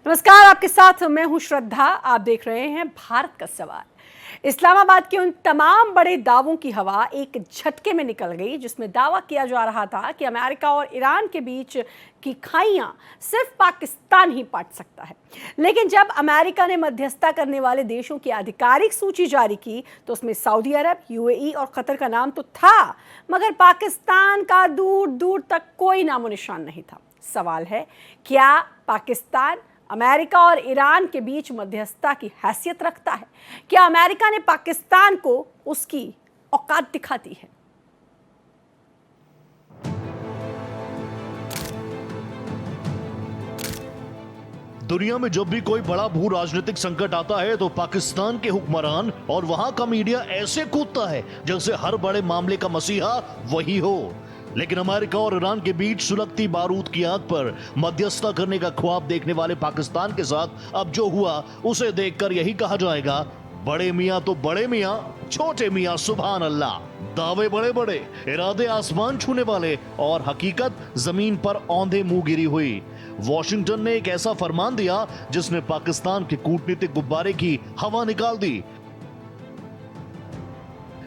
नमस्कार, आपके साथ मैं हूं श्रद्धा। आप देख रहे हैं भारत का सवाल। इस्लामाबाद के उन तमाम बड़े दावों की हवा एक झटके में निकल गई जिसमें दावा किया जा रहा था कि अमेरिका और ईरान के बीच की खाइयां सिर्फ पाकिस्तान ही पाट सकता है। लेकिन जब अमेरिका ने मध्यस्थता करने वाले देशों की आधिकारिक सूची जारी की तो उसमें सऊदी अरब, यूएई और कतर का नाम तो था, मगर पाकिस्तान का दूर दूर तक कोई नामो निशान नहीं था। सवाल है, क्या पाकिस्तान अमेरिका और ईरान के बीच मध्यस्थता की हैसियत रखता है? क्या अमेरिका ने पाकिस्तान को उसकी औकात दिखाती है? दुनिया में जब भी कोई बड़ा भू राजनीतिक संकट आता है तो पाकिस्तान के हुक्मरान और वहां का मीडिया ऐसे कूदता है जैसे हर बड़े मामले का मसीहा वही हो। लेकिन अमेरिका और ईरान के बीच सुलगती बारूद की आग पर मध्यस्थता करने का ख्वाब देखने वाले पाकिस्तान के साथ अब जो हुआ उसे देखकर यही कहा जाएगा, बड़े मियां तो बड़े मियां, छोटे मियां सुभान अल्लाह। दावे बड़े बड़े, इरादे आसमान छूने वाले और हकीकत जमीन पर औंधे मुंह गिरी हुई। वॉशिंगटन ने एक ऐसा फरमान दिया जिसने पाकिस्तान के कूटनीतिक गुब्बारे की हवा निकाल दी।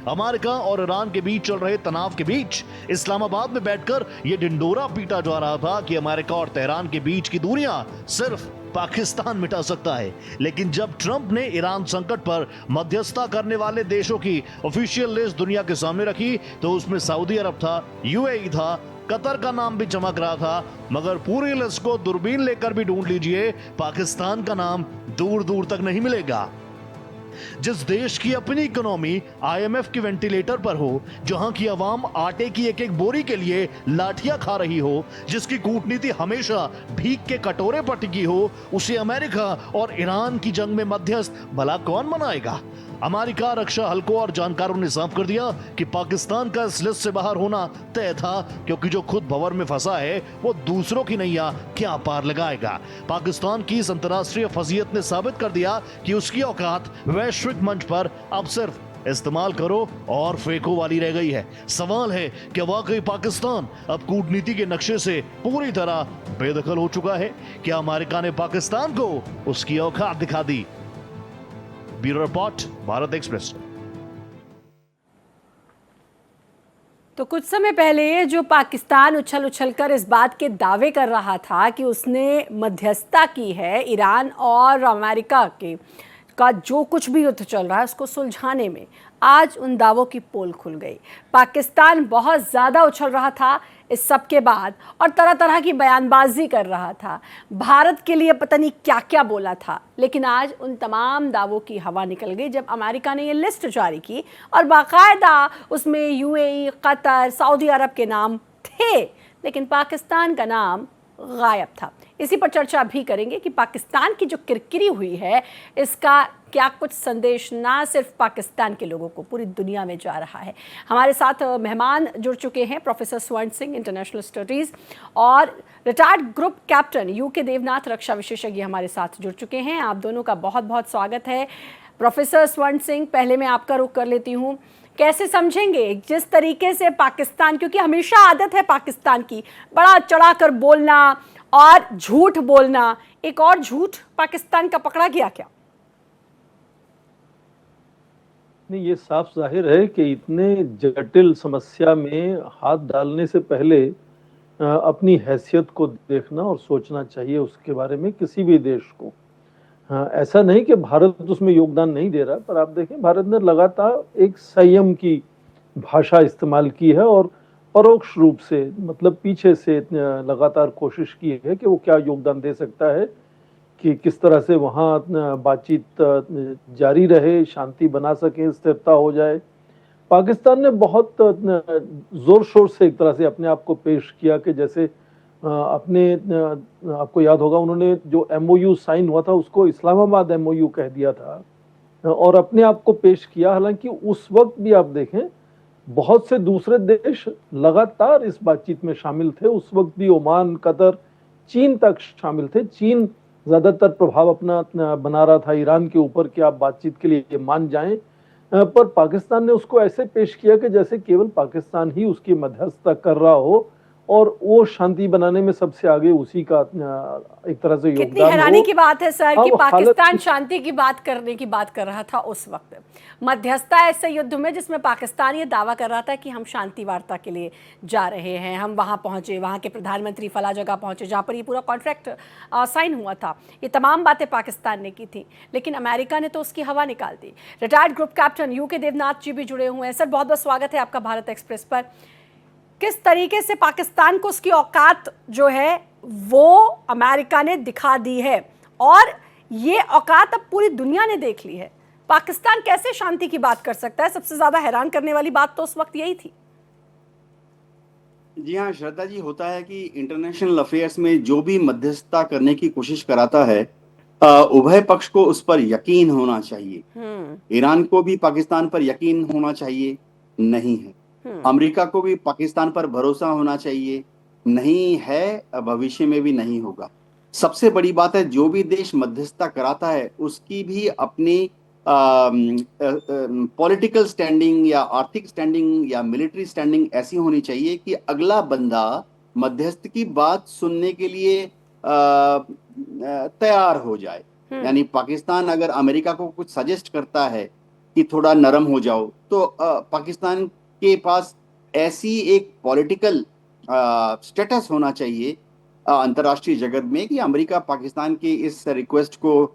अमेरिका और ईरान के बीच चल रहे तनाव के बीच इस्लामाबाद में बैठकर यह ढिंडोरा पीटा जा रहा था कि अमेरिका और तेहरान के बीच की दूरियां सिर्फ पाकिस्तान मिटा सकता है। लेकिन जब ट्रंप ने ईरान संकट पर मध्यस्थता करने वाले देशों की ऑफिशियल लिस्ट दुनिया के सामने रखी तो उसमें सऊदी अरब था, यूएई था, कतर का नाम भी चमक रहा था, मगर पूरी लिस्ट को दूरबीन लेकर भी ढूंढ लीजिए, पाकिस्तान का नाम दूर दूर तक नहीं मिलेगा। जिस देश की अपनी इकोनॉमी आईएमएफ के वेंटिलेटर पर हो, जहां की आवाम आटे की एक एक बोरी के लिए लाठियां खा रही हो, जिसकी कूटनीति हमेशा भीख के कटोरे पर टिकी हो, उसे अमेरिका और ईरान की जंग में मध्यस्थ भला कौन बनाएगा? अमेरिका रक्षा हलकों और जानकारों ने साफ कर दिया कि पाकिस्तान का इस लिस्ट से बाहर होना तय था, क्योंकि जो खुद भंवर में फंसा है वो दूसरों की नैया क्या पार लगाएगा। पाकिस्तान की इस अंतर्राष्ट्रीय फजीयत ने साबित कर दिया कि उसकी औकात वैश्विक मंच पर अब सिर्फ इस्तेमाल करो और फेंको वाली रह गई है। सवाल है कि वाकई पाकिस्तान अब कूटनीति के नक्शे से पूरी तरह बेदखल हो चुका है? क्या अमेरिका ने पाकिस्तान को उसकी औकात दिखा दी? Bureau report, Bharat Express. तो कुछ समय पहले जो पाकिस्तान उछल उछल कर इस बात के दावे कर रहा था कि उसने मध्यस्थता की है ईरान और अमेरिका के का जो कुछ भी युद्ध चल रहा है उसको सुलझाने में, आज उन दावों की पोल खुल गई। पाकिस्तान बहुत ज़्यादा उछल रहा था इस सब के बाद और तरह तरह की बयानबाजी कर रहा था, भारत के लिए पता नहीं क्या क्या बोला था। लेकिन आज उन तमाम दावों की हवा निकल गई जब अमेरिका ने ये लिस्ट जारी की और बाकायदा उसमें यूएई, कतर, सऊदी अरब के नाम थे, लेकिन पाकिस्तान का नाम गायब था। इसी पर चर्चा भी करेंगे कि पाकिस्तान की जो किरकिरी हुई है इसका क्या कुछ संदेश ना सिर्फ पाकिस्तान के लोगों को, पूरी दुनिया में जा रहा है। हमारे साथ मेहमान जुड़ चुके हैं, professor Swaran Singh, international studies और retired group captain UK Devnath, रक्षा विशेषज्ञ हमारे साथ जुड़ चुके हैं। आप दोनों का बहुत बहुत स्वागत है। प्रोफेसर स्वर्ण सिंह, पहले मैं आपका रुख कर लेती हूँ, कैसे समझेंगे जिस तरीके से पाकिस्तान, क्योंकि हमेशा आदत है पाकिस्तान की बड़ा चढ़ा कर बोलना और झूठ बोलना, एक और झूठ पाकिस्तान का पकड़ा गया क्या? नहीं, ये साफ जाहिर है कि इतने जटिल समस्या में हाथ डालने से पहले अपनी हैसियत को देखना और सोचना चाहिए उसके बारे में किसी भी देश को। ऐसा नहीं कि भारत उसमें योगदान नहीं दे रहा, पर आप देखें भारत ने लगातार एक संयम की भाषा इस्तेमाल की है और परोक्ष रूप से, मतलब पीछे से लगातार कोशिश की है कि वो क्या योगदान दे सकता है, कि किस तरह से वहाँ बातचीत जारी रहे, शांति बना सके, स्थिरता हो जाए। पाकिस्तान ने बहुत जोर शोर से एक तरह से अपने आप को पेश किया कि जैसे आपको याद होगा उन्होंने जो एमओयू साइन हुआ था उसको इस्लामाबाद एमओयू कह दिया था और अपने आप को पेश किया। हालांकि उस वक्त भी आप देखें बहुत से दूसरे देश लगातार इस बातचीत में शामिल थे। उस वक्त भी ओमान, कतर, चीन तक शामिल थे। चीन ज्यादातर प्रभाव अपना बना रहा था ईरान के ऊपर कि आप बातचीत के लिए मान जाएं, पर पाकिस्तान ने उसको ऐसे पेश किया कि जैसे केवल पाकिस्तान ही उसकी मध्यस्थता कर रहा हो और वो शांति बनाने में सबसे आगे उसी का एक तरह से कितनी योगदान हैरानी हो। की बात है सर कि अब पाकिस्तान शांति की बात करने की बात कर रहा था उस वक्त, मध्यस्थता ऐसे युद्ध में जिसमें पाकिस्तान ये दावा कर रहा था कि हम शांति वार्ता के लिए जा रहे हैं, हम वहां पहुंचे, वहां के प्रधानमंत्री फला जगह पहुंचे जहां पर ये पूरा कॉन्ट्रैक्ट साइन हुआ था, ये तमाम बातें पाकिस्तान ने की थी, लेकिन अमेरिका ने तो उसकी हवा निकाल दी। Retired group captain UK Devnath ji भी जुड़े हुए हैं। सर बहुत बहुत स्वागत है आपका भारत एक्सप्रेस पर। किस तरीके से पाकिस्तान को उसकी औकात जो है वो अमेरिका ने दिखा दी है और ये औकात अब पूरी दुनिया ने देख ली है, पाकिस्तान कैसे शांति की बात कर सकता है? सबसे ज्यादा हैरान करने वाली बात तो उस वक्त यही थी। जी हाँ श्रद्धा जी, होता है कि इंटरनेशनल अफेयर्स में जो भी मध्यस्थता करने की कोशिश कराता है उभय पक्ष को उस पर यकीन होना चाहिए। ईरान को भी पाकिस्तान पर यकीन होना चाहिए, नहीं है। अमेरिका को भी पाकिस्तान पर भरोसा होना चाहिए, नहीं है, भविष्य में भी नहीं होगा। सबसे बड़ी बात है जो भी देश मध्यस्थता कराता है उसकी भी अपनी पॉलिटिकल स्टैंडिंग या आर्थिक स्टैंडिंग या मिलिट्री स्टैंडिंग ऐसी होनी चाहिए कि अगला बंदा मध्यस्थ की बात सुनने के लिए तैयार हो जाए। यानी पाकिस्तान अगर अमेरिका को कुछ सजेस्ट करता है कि थोड़ा नरम हो जाओ, तो पाकिस्तान के पास ऐसी एक पॉलिटिकल स्टेटस होना चाहिए अंतर्राष्ट्रीय जगत में कि अमेरिका पाकिस्तान की इस रिक्वेस्ट को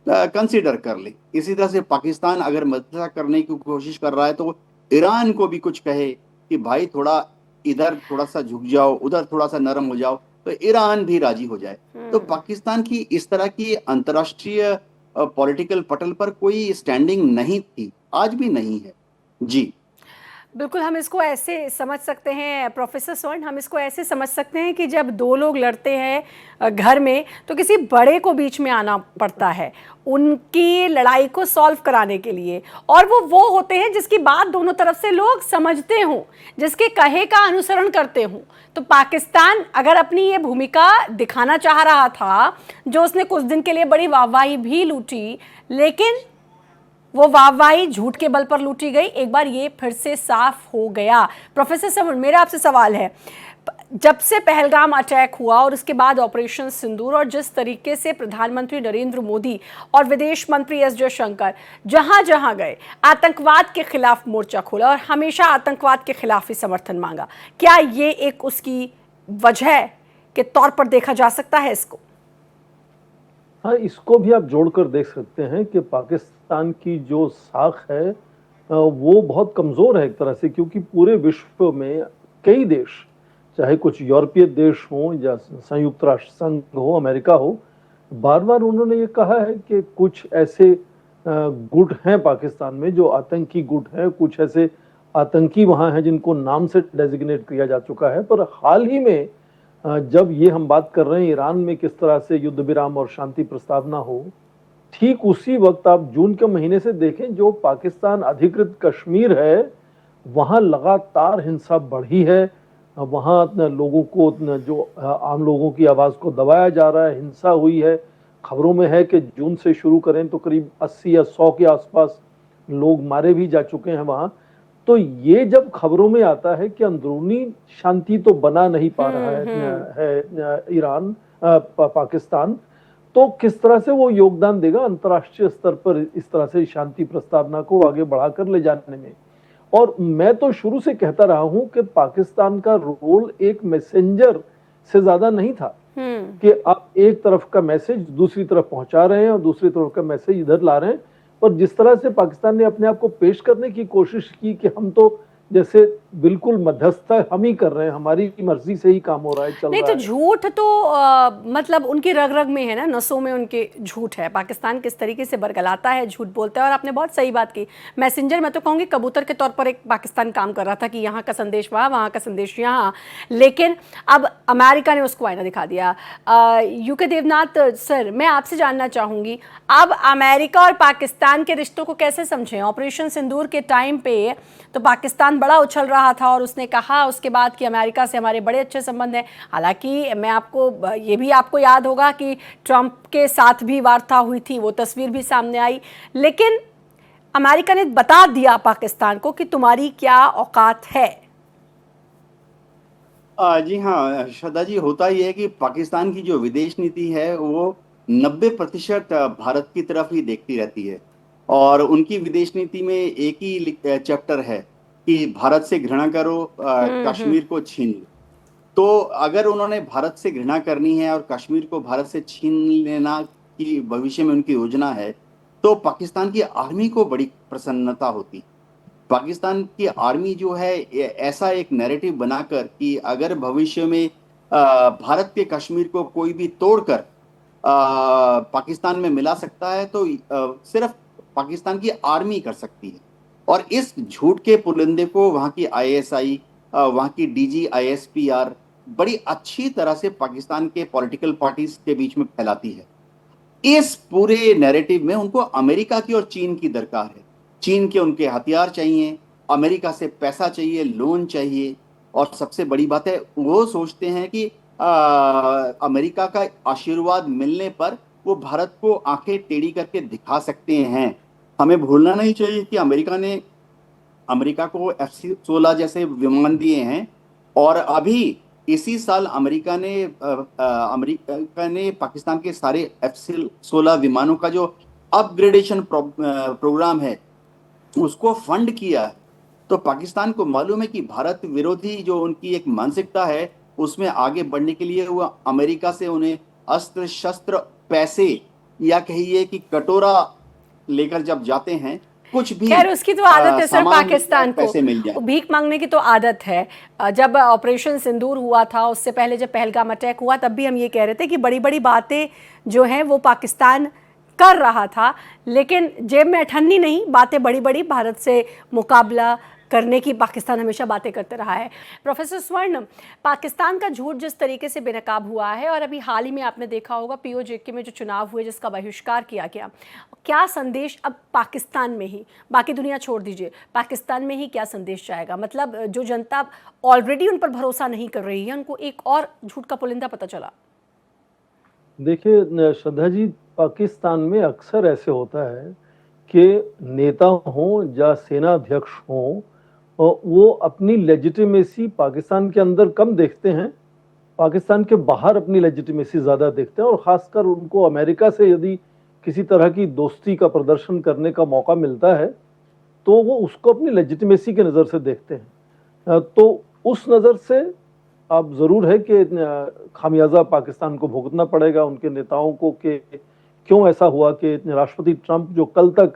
कंसीडर कर ले। इसी तरह से पाकिस्तान अगर मध्यस्थता करने की कोशिश कर रहा है तो ईरान को भी कुछ कहे कि भाई थोड़ा इधर थोड़ा सा झुक जाओ, उधर थोड़ा सा नरम हो जाओ, तो ईरान भी राजी हो जाए। तो पाकिस्तान की इस तरह की अंतर्राष्ट्रीय पॉलिटिकल पटल पर कोई स्टैंडिंग नहीं थी, आज भी नहीं है। जी बिल्कुल, हम इसको ऐसे समझ सकते हैं प्रोफेसर स्वर्ण, हम इसको ऐसे समझ सकते हैं कि जब दो लोग लड़ते हैं घर में तो किसी बड़े को बीच में आना पड़ता है उनकी लड़ाई को सॉल्व कराने के लिए, और वो होते हैं जिसकी बात दोनों तरफ से लोग समझते हों, जिसके कहे का अनुसरण करते हों। तो पाकिस्तान अगर अपनी ये भूमिका दिखाना चाह रहा था, जो उसने कुछ दिन के लिए बड़ी वाहवाही भी लूटी, लेकिन वो वाहवाही झूठ के बल पर लूटी गई, एक बार ये फिर से साफ हो गया। प्रोफेसर स्वर्ण, मेरा आपसे सवाल है, जब से पहलगाम अटैक हुआ और उसके बाद ऑपरेशन सिंदूर, और जिस तरीके से प्रधानमंत्री नरेंद्र मोदी और विदेश मंत्री एस जयशंकर जहां जहां गए आतंकवाद के खिलाफ मोर्चा खोला और हमेशा आतंकवाद के खिलाफ ही समर्थन मांगा, क्या ये एक उसकी वजह के तौर पर देखा जा सकता है इसको? हाँ, इसको भी आप जोड़कर देख सकते हैं कि पाकिस्तान की जो साख है वो बहुत कमज़ोर है एक तरह से, क्योंकि पूरे विश्व में कई देश, चाहे कुछ यूरोपीय देश हों या संयुक्त राष्ट्र संघ हो, अमेरिका हो, बार बार उन्होंने ये कहा है कि कुछ ऐसे गुट हैं पाकिस्तान में जो आतंकी गुट हैं, कुछ ऐसे आतंकी वहाँ हैं जिनको नाम से डेजिग्नेट किया जा चुका है। पर हाल ही में जब ये हम बात कर रहे हैं ईरान में किस तरह से युद्ध विराम और शांति प्रस्तावना हो, ठीक उसी वक्त आप जून के महीने से देखें जो पाकिस्तान अधिकृत कश्मीर है वहां लगातार हिंसा बढ़ी है, वहां लोगों को जो आम लोगों की आवाज को दबाया जा रहा है, हिंसा हुई है। खबरों में है कि जून से शुरू करें तो करीब 80 या 100 के आसपास लोग मारे भी जा चुके हैं वहां। तो ये जब खबरों में आता है कि अंदरूनी शांति तो बना नहीं पा रहा है ईरान पाकिस्तान, तो किस तरह से वो योगदान देगा अंतर्राष्ट्रीय स्तर पर इस तरह से शांति प्रस्तावना को आगे बढ़ाकर ले जाने में। और मैं तो शुरू से कहता रहा हूं कि पाकिस्तान का रोल एक मैसेंजर से ज्यादा नहीं था कि आप एक तरफ का मैसेज दूसरी तरफ पहुंचा रहे हैं और दूसरी तरफ का मैसेज इधर ला रहे हैं। पर जिस तरह से पाकिस्तान ने अपने आप को पेश करने की कोशिश की कि हम तो जैसे बिल्कुल मध्यस्थता हम ही कर रहे हैं, हमारी मर्जी से ही काम हो रहा है, चल नहीं रहा तो है। झूठ तो मतलब उनकी रग रग में है ना, नसों में उनके झूठ है। पाकिस्तान किस तरीके से बरगलाता है, झूठ बोलता है। और आपने बहुत सही बात की, मैसेंजर मैं तो कहूँगी कबूतर के तौर पर एक पाकिस्तान काम कर रहा था कि यहाँ का संदेश वहाँ का संदेश यहाँ, लेकिन अब अमेरिका ने उसको आईना दिखा दिया। यूके देवनाथ सर, मैं आपसे जानना चाहूँगी अब अमेरिका और पाकिस्तान के रिश्तों को कैसे समझें? ऑपरेशन सिंदूर के टाइम पे तो पाकिस्तान बड़ा उछल रहा था और उसने कहा उसके बाद कि अमेरिका से हमारे बड़े अच्छे संबंध हैं। हालांकि मैं आपको ये भी आपको याद होगा कि ट्रंप के साथ भी वार्ता हुई थी, वो तस्वीर भी सामने आई, लेकिन अमेरिका ने बता दिया पाकिस्तान को कि तुम्हारी क्या औकात है। जी हाँ श्रद्धा जी, होता ही है कि पाकिस्तान की जो विदेश नीति है वो 90% भारत की तरफ ही देखती रहती है। और उनकी विदेश नीति में एक ही चैप्टर है कि भारत से घृणा करो, हम्म। कश्मीर को छीन लो। तो अगर उन्होंने भारत से घृणा करनी है और कश्मीर को भारत से छीन लेना की भविष्य में उनकी योजना है, तो पाकिस्तान की आर्मी को बड़ी प्रसन्नता होती। पाकिस्तान की आर्मी जो है ऐसा एक नैरेटिव बनाकर कि अगर भविष्य में भारत के कश्मीर को कोई भी तोड़कर पाकिस्तान में मिला सकता है, तो सिर्फ पाकिस्तान की आर्मी कर सकती है। और इस झूठ के पुलिंदे को वहां की आईएसआई, वहां की डीजी आईएसपीआर बड़ी अच्छी तरह से पाकिस्तान के पॉलिटिकल पार्टीज के बीच में फैलाती है। इस पूरे नैरेटिव में उनको अमेरिका की और चीन की दरकार है। चीन के उनके हथियार चाहिए, अमेरिका से पैसा चाहिए, लोन चाहिए। और सबसे बड़ी बात है, वो सोचते हैं कि अमेरिका का आशीर्वाद मिलने पर वो भारत को आंखें टेढ़ी करके दिखा सकते हैं। हमें भूलना नहीं चाहिए कि अमेरिका को F-16 जैसे विमान दिए हैं। और अभी इसी साल अमेरिका ने पाकिस्तान के सारे F-16 विमानों का जो अपग्रेडेशन प्रोग्राम है उसको फंड किया है। तो पाकिस्तान को मालूम है कि भारत विरोधी जो उनकी एक मानसिकता है उसमें आगे बढ़ने के लिए वो अमेरिका से उन्हें अस्त्र शस्त्र, पैसे या कहिए कि कटोरा लेकर जब जाते हैं, कुछ भी खैर उसकी तो आदत है सर सामान पाकिस्तान को, पैसे मिल जाए। वो भीख मांगने की तो आदत है। जब ऑपरेशन सिंदूर हुआ था, उससे पहले जब पहलगाम अटैक हुआ, तब भी हम ये कह रहे थे कि बड़ी बड़ी बातें जो हैं वो पाकिस्तान कर रहा था, लेकिन जेब में अठन्नी नहीं, बातें बड़ी बड़ी, भारत से मुकाबला करने की पाकिस्तान हमेशा बातें करते रहा है। प्रोफेसर स्वर्ण, पाकिस्तान का झूठ जिस तरीके से बेनकाब हुआ है, और अभी हाल ही में आपने देखा होगा पीओजेके में जो चुनाव हुए जिसका बहिष्कार किया गया, क्या संदेश अब पाकिस्तान में ही, बाकी दुनिया छोड़ दीजिए, पाकिस्तान में ही क्या संदेश जाएगा? मतलब जो जनता ऑलरेडी उन पर भरोसा नहीं कर रही है, उनको एक और झूठ का पुलिंदा पता चला। देखिए श्रद्धा जी, पाकिस्तान में अक्सर ऐसे होता है कि नेता हों या सेना अध्यक्ष हों, वो अपनी लेजिटिमेसी पाकिस्तान के अंदर कम देखते हैं, पाकिस्तान के बाहर अपनी लेजिटिमेसी ज्यादा देखते हैं। और खासकर उनको अमेरिका से यदि किसी तरह की दोस्ती का प्रदर्शन करने का मौका मिलता है तो वो उसको अपनी लेजिटिमेसी के नज़र से देखते हैं। तो उस नज़र से अब जरूर है कि खामियाजा पाकिस्तान को भुगतना पड़ेगा उनके नेताओं को कि क्यों ऐसा हुआ कि राष्ट्रपति ट्रंप जो कल तक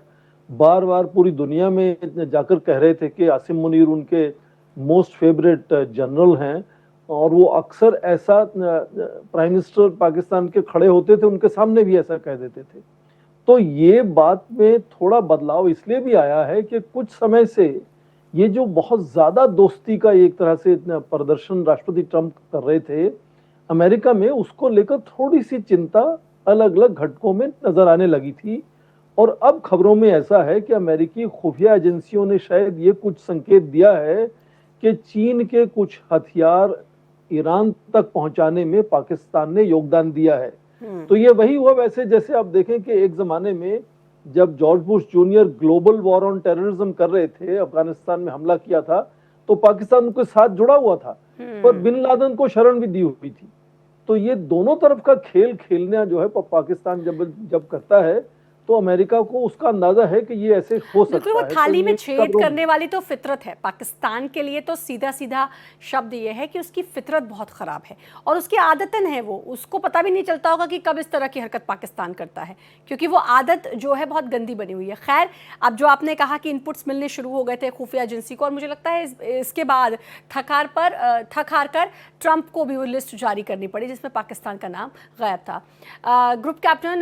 बार बार पूरी दुनिया में जाकर कह रहे थे कि आसिम मुनीर उनके मोस्ट फेवरेट जनरल हैं, और वो अक्सर ऐसा प्राइम मिनिस्टर पाकिस्तान के खड़े होते थे उनके सामने भी ऐसा कह देते थे। तो ये बात में थोड़ा बदलाव इसलिए भी आया है कि कुछ समय से ये जो बहुत ज्यादा दोस्ती का एक तरह से प्रदर्शन राष्ट्रपति ट्रंप कर रहे थे अमेरिका में, उसको लेकर थोड़ी सी चिंता अलग अलग घटकों में नजर आने लगी थी। और अब खबरों में ऐसा है कि अमेरिकी खुफिया एजेंसियों ने शायद ये कुछ संकेत दिया है कि चीन के कुछ हथियार ईरान तक पहुंचाने में पाकिस्तान ने योगदान दिया है। तो ये वही हुआ वैसे जैसे आप देखें कि एक जमाने में जब George Bush junior global war on terrorism कर रहे थे, अफगानिस्तान में हमला किया था, तो पाकिस्तान उनके साथ जुड़ा हुआ था, पर बिन लादेन को शरण भी दी हुई थी। तो ये दोनों तरफ का खेल खेलना जो है पाकिस्तान जब करता है तो अमेरिका को उसका अंदाजा है कि ये ऐसे हो सकता है। वो थाली तो में छेद करने वाली तो फितरत है पाकिस्तान के लिए, तो सीधा सीधा शब्द ये है कि उसकी फितरत बहुत ख़राब है और उसकी आदतन है, वो उसको पता भी नहीं चलता होगा कि कब इस तरह की हरकत पाकिस्तान करता है, क्योंकि वो आदत जो है बहुत गंदी बनी हुई है। खैर, अब जो आपने कहा कि इनपुट्स मिलने शुरू हो गए थे खुफिया एजेंसी को, और मुझे लगता है इसके बाद थक हार कर ट्रंप को भी वो लिस्ट जारी करनी पड़ी जिसमें पाकिस्तान का नाम गायब था। ग्रुप कैप्टन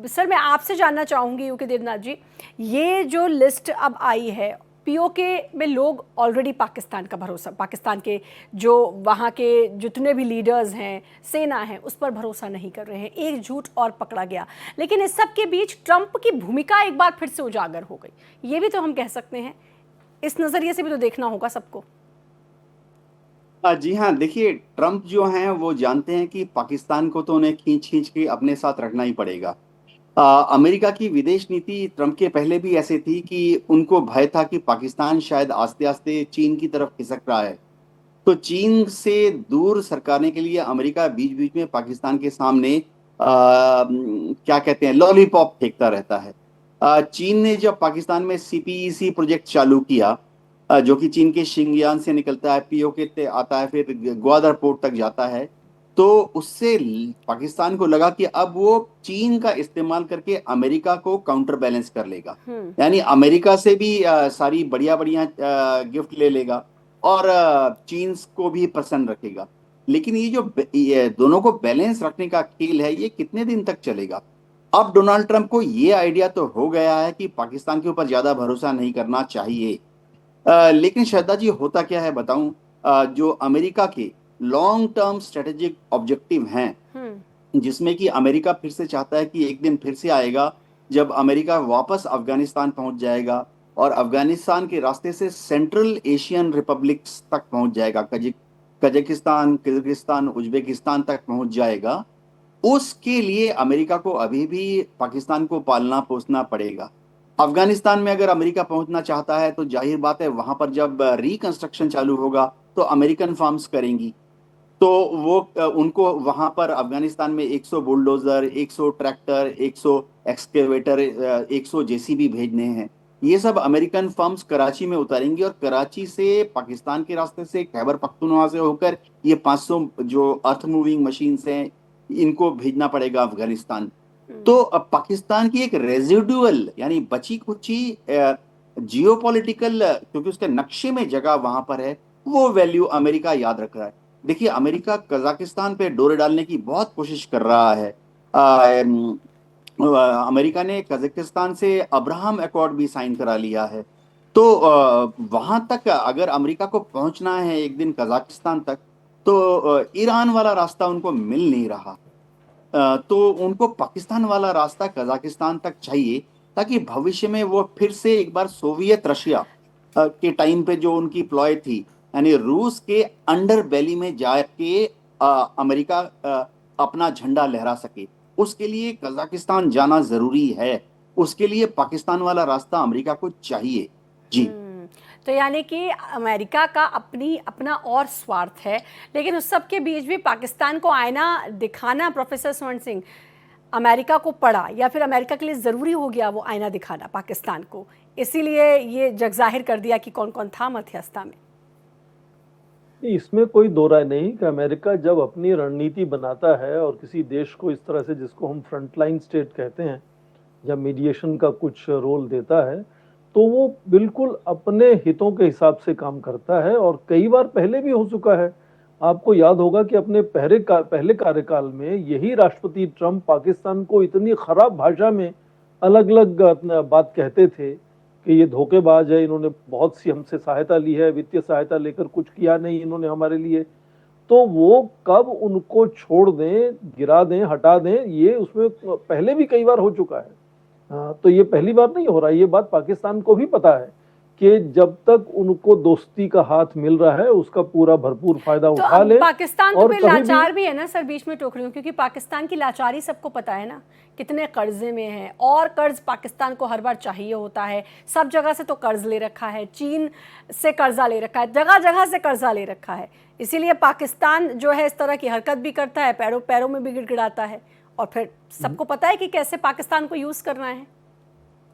सर, मैं आपसे जानना चाहूंगी यूके देवनाथ जी, ये जो लिस्ट अब आई है, पीओके में लोग ऑलरेडी पाकिस्तान का भरोसा, पाकिस्तान के जो वहाँ के जितने भी लीडर्स हैं, सेना है, उस पर भरोसा नहीं कर रहे हैं। एक झूठ और पकड़ा गया, लेकिन इस सब के बीच ट्रंप की भूमिका एक बार फिर से उजागर हो गई, ये भी तो हम कह सकते हैं। इस नज़रिए से भी तो देखना होगा सबको। जी हाँ, देखिए, ट्रंप जो हैं वो जानते हैं कि पाकिस्तान को तो उन्हें खींच खींच के अपने साथ रखना ही पड़ेगा। अमेरिका की विदेश नीति ट्रंप के पहले भी ऐसे थी कि उनको भय था कि पाकिस्तान शायद आस्ते आस्ते चीन की तरफ खिसक रहा है। तो चीन से दूर सरकाने के लिए अमेरिका बीच बीच में पाकिस्तान के सामने क्या कहते हैं, लॉलीपॉप फेंकता रहता है। चीन ने जब पाकिस्तान में सीपीईसी प्रोजेक्ट चालू किया, जो कि चीन के शिंगयान से निकलता है, पीओके आता है, फिर ग्वादर पोर्ट तक जाता है, तो उससे पाकिस्तान को लगा कि अब वो चीन का इस्तेमाल करके अमेरिका को काउंटर बैलेंस कर लेगा। यानी अमेरिका से भी सारी बढ़िया बढ़िया गिफ्ट ले लेगा और चीन को भी प्रसन्न रखेगा। लेकिन ये दोनों को बैलेंस रखने का खेल है, ये कितने दिन तक चलेगा? अब डोनाल्ड ट्रंप को ये आइडिया तो हो गया है कि पाकिस्तान के ऊपर ज्यादा भरोसा नहीं करना चाहिए। लेकिन श्रद्धा जी, होता क्या है बताऊं, जो अमेरिका के लॉन्ग टर्म स्ट्रेटेजिक ऑब्जेक्टिव हैं, जिसमें कि अमेरिका फिर से चाहता है कि एक दिन फिर से आएगा जब अमेरिका वापस अफगानिस्तान पहुंच जाएगा और अफगानिस्तान के रास्ते से सेंट्रल एशियन रिपब्लिक्स तक पहुंच जाएगा, कजाकिस्तान, किर्गिस्तान, उज्बेकिस्तान तक पहुंच जाएगा। उसके लिए अमेरिका को अभी भी पाकिस्तान को पालना पोसना पड़ेगा। अफगानिस्तान में अगर अमेरिका पहुंचना चाहता है तो जाहिर बात है, वहां पर जब रिकंस्ट्रक्शन चालू होगा तो अमेरिकन फर्म्स करेंगी, तो वो उनको वहां पर अफगानिस्तान में 100 बुलडोजर, 100 ट्रैक्टर, 100 एक्सकेवेटर, 100 जेसीबी भेजने हैं। ये सब अमेरिकन फर्म्स कराची में उतारेंगी और कराची से पाकिस्तान के रास्ते से खैबर पख्तूनख्वा से होकर ये 500 जो अर्थ मूविंग मशीन्स हैं, इनको भेजना पड़ेगा अफगानिस्तान। तो अब पाकिस्तान की एक रेजिडुअल यानी बची कुची जियोपॉलिटिकल, क्योंकि उसके नक्शे में जगह वहां पर है, वो वैल्यू अमेरिका याद रख रहा है। देखिए, अमेरिका कजाकिस्तान पे डोरे डालने की बहुत कोशिश कर रहा है। अमेरिका ने कजाकिस्तान से अब्राहम अकॉर्ड भी साइन करा लिया है। तो वहां तक अगर अमेरिका को पहुंचना है एक दिन कजाकिस्तान तक, तो ईरान वाला रास्ता उनको मिल नहीं रहा, तो उनको पाकिस्तान वाला रास्ता कजाकिस्तान तक चाहिए, ताकि भविष्य में वो फिर से एक बार सोवियत रशिया के टाइम पे जो उनकी प्लॉय थी, यानी रूस के अंडर बेली में जाके अमेरिका अपना झंडा लहरा सके, उसके लिए कजाकिस्तान जाना जरूरी है। उसके लिए पाकिस्तान वाला रास्ता अमेरिका को चाहिए। जी। तो यानी कि अमेरिका का अपना और स्वार्थ है, लेकिन उस सब के बीच भी पाकिस्तान को आईना दिखाना, प्रोफेसर स्वर्ण सिंह, अमेरिका को पड़ा या फिर अमेरिका के लिए ज़रूरी हो गया वो आईना दिखाना पाकिस्तान को, इसीलिए ये जग जाहिर कर दिया कि कौन कौन था मध्यस्थता में? इसमें कोई दो राय नहीं कि अमेरिका जब अपनी रणनीति बनाता है और किसी देश को इस तरह से, जिसको हम फ्रंटलाइन स्टेट कहते हैं, जब मीडिएशन का कुछ रोल देता है, तो वो बिल्कुल अपने हितों के हिसाब से काम करता है। और कई बार पहले भी हो चुका है। आपको याद होगा कि अपने पहले कार्यकाल में यही राष्ट्रपति ट्रंप पाकिस्तान को इतनी खराब भाषा में अलग अलग बात कहते थे कि ये धोखेबाज है, इन्होंने बहुत सी हमसे सहायता ली है, वित्तीय सहायता लेकर कुछ किया नहीं इन्होंने हमारे लिए। तो वो कब उनको छोड़ दें, गिरा दें, हटा दें, ये उसमें पहले भी कई बार हो चुका है। तो ये पहली बार नहीं हो रहा है। ये बात पाकिस्तान को भी पता है कि जब तक उनको दोस्ती का हाथ मिल रहा है उसका पूरा भरपूर फायदा उठा ले। पाकिस्तान तो फिर लाचार भी है ना सर, बीच में टोक रही हूँ, क्योंकि पाकिस्तान की लाचारी सबको पता है ना, कितने कर्जे में है, और कर्ज पाकिस्तान को हर बार चाहिए होता है। सब जगह से तो कर्ज ले रखा है, चीन से कर्जा ले रखा है, जगह जगह से कर्जा ले रखा है। इसीलिए पाकिस्तान जो है इस तरह की हरकत भी करता है, पैरों पैरों में भी गिड़गिड़ाता है, और फिर सबको पता है कि कैसे पाकिस्तान को यूज करना है।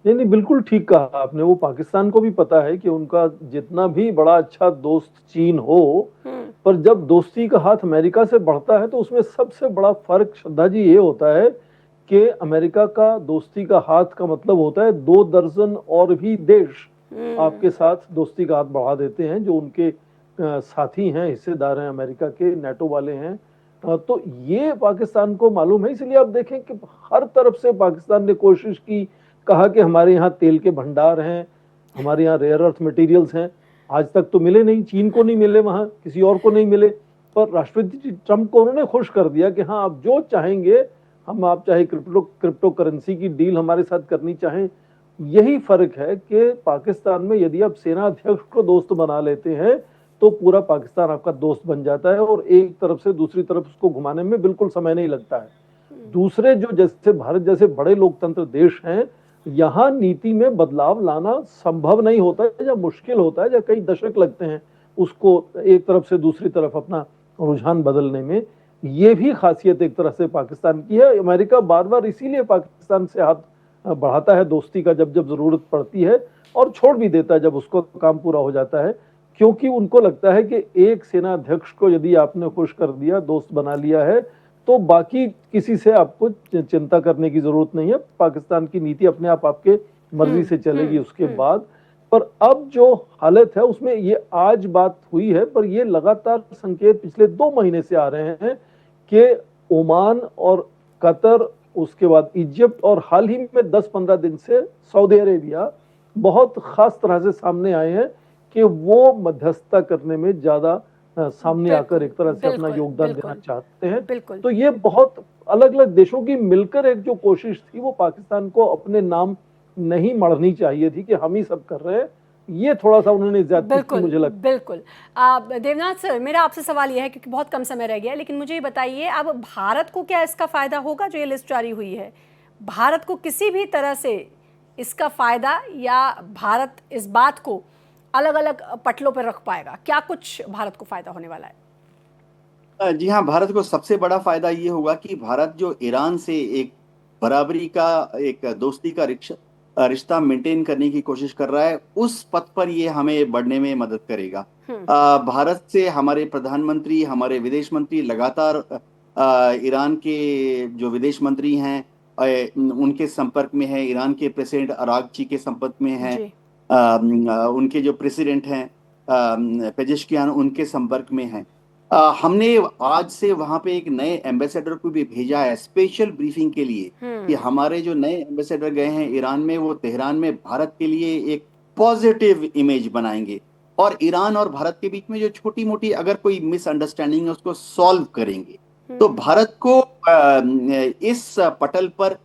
नहीं, बिल्कुल ठीक कहा आपने। वो पाकिस्तान को भी पता है कि उनका जितना भी बड़ा अच्छा दोस्त चीन हो, पर जब दोस्ती का हाथ अमेरिका से बढ़ता है तो उसमें सबसे बड़ा फर्क, श्रद्धा जी, ये होता है कि अमेरिका का दोस्ती का हाथ का मतलब होता है 2 दर्जन और भी देश आपके साथ दोस्ती का हाथ बढ़ा देते हैं, जो उनके साथी हैं, हिस्सेदार हैं, अमेरिका के, नेटो वाले हैं। तो ये पाकिस्तान को मालूम है। इसलिए आप देखें कि हर तरफ से पाकिस्तान ने कोशिश की, कहा कि हमारे यहाँ तेल के भंडार हैं, हमारे यहाँ रेयर अर्थ मटेरियल्स हैं। आज तक तो मिले नहीं, चीन को नहीं मिले, वहां किसी और को नहीं मिले, पर राष्ट्रपति ट्रंप को उन्होंने खुश कर दिया कि हाँ, आप जो चाहेंगे हम, आप चाहे क्रिप्टो करेंसी की डील हमारे साथ करनी चाहें। यही फर्क है कि पाकिस्तान में यदि आप सेना अध्यक्ष को दोस्त बना लेते हैं तो पूरा पाकिस्तान आपका दोस्त बन जाता है, और एक तरफ से दूसरी तरफ उसको घुमाने में बिल्कुल समय नहीं लगता है। दूसरे जो जैसे भारत जैसे बड़े लोकतंत्र देश हैं, यहाँ नीति में बदलाव लाना संभव नहीं होता है, या मुश्किल होता है, या कई दशक लगते हैं। उसको एक तरफ से दूसरी तरफ अपना रुझान बदलने में। ये भी खासियत एक तरह से पाकिस्तान की है। अमेरिका बार बार इसीलिए पाकिस्तान से हाथ बढ़ाता है दोस्ती का जब जब जरूरत पड़ती है, और छोड़ भी देता है जब उसको काम पूरा हो जाता है, क्योंकि उनको लगता है कि एक सेना अध्यक्ष को यदि आपने खुश कर दिया, दोस्त बना लिया है, तो बाकी किसी से आपको चिंता करने की जरूरत नहीं है। पाकिस्तान की नीति अपने आप आपके मर्जी से चलेगी उसके बाद। पर अब जो हालत है उसमें ये आज बात हुई है, पर ये लगातार संकेत पिछले 2 महीने से आ रहे हैं कि ओमान और कतर, उसके बाद इजिप्ट, और हाल ही में 10-15 दिन से सऊदी अरेबिया बहुत खास तरह से सामने आए हैं कि वो मध्यस्थता करने में ज्यादा सामने आकर एक तरह से अपना योगदान देना चाहते हैं। तो ये बहुत अलग अलग देशों की मिलकर एक जो कोशिश थी, वो पाकिस्तान को अपने नाम नहीं मढ़नी चाहिए थी कि हम ही सब कर रहे हैं। ये थोड़ा सा उन्होंने ज्यादा की मुझे लगता है। बिल्कुल। देवनाथ सर, मेरा आपसे सवाल यह है, क्योंकि बहुत कम समय रह गया, लेकिन मुझे ये बताइए, अब भारत को क्या इसका फायदा होगा जो ये लिस्ट जारी हुई है? भारत को किसी भी तरह से इसका फायदा, या भारत इस बात को अलग अलग पटलों पर रख पाएगा? क्या कुछ भारत को फायदा होने वाला है? जी हाँ, भारत को सबसे बड़ा फायदा ये होगा कि भारत जो ईरान से एक बराबरी का, एक दोस्ती का रिश्ता मेंटेन करने की कोशिश कर रहा है, उस पथ पर ये हमें बढ़ने में मदद करेगा। भारत से हमारे प्रधानमंत्री, हमारे विदेश मंत्री लगातार ईरान के जो विदेश मंत्री हैं उनके संपर्क में है, ईरान के प्रेसिडेंट अरागची के संपर्क में है, उनके जो प्रेसिडेंट हैं पेजेश्कियान, उनके संपर्क में हैं। हमने आज से वहां पे एक नए एम्बेसडर को भी भेजा है स्पेशल ब्रीफिंग के लिए, कि हमारे जो नए एम्बेसडर गए हैं ईरान में, वो तेहरान में भारत के लिए एक पॉजिटिव इमेज बनाएंगे, और ईरान और भारत के बीच में जो छोटी मोटी अगर कोई मिसअंडरस्टैंडिंग है उसको सॉल्व करेंगे। तो भारत को इस पटल पर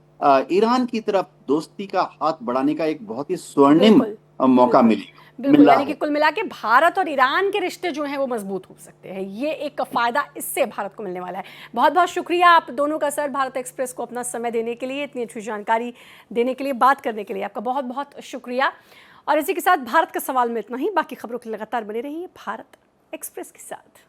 ईरान की तरफ दोस्ती का हाथ बढ़ाने का एक बहुत ही स्वर्णिम मौका मिलेगा। बिल्कुल, यानी कि कुल मिला के भारत और ईरान के रिश्ते जो हैं वो मजबूत हो सकते हैं। ये एक फायदा इससे भारत को मिलने वाला है। बहुत बहुत शुक्रिया आप दोनों का सर, भारत एक्सप्रेस को अपना समय देने के लिए, इतनी अच्छी जानकारी देने के लिए, बात करने के लिए आपका बहुत बहुत शुक्रिया। और इसी के साथ भारत के सवाल में इतना ही। बाकी खबरों के लगातार बने रहिए भारत एक्सप्रेस के साथ।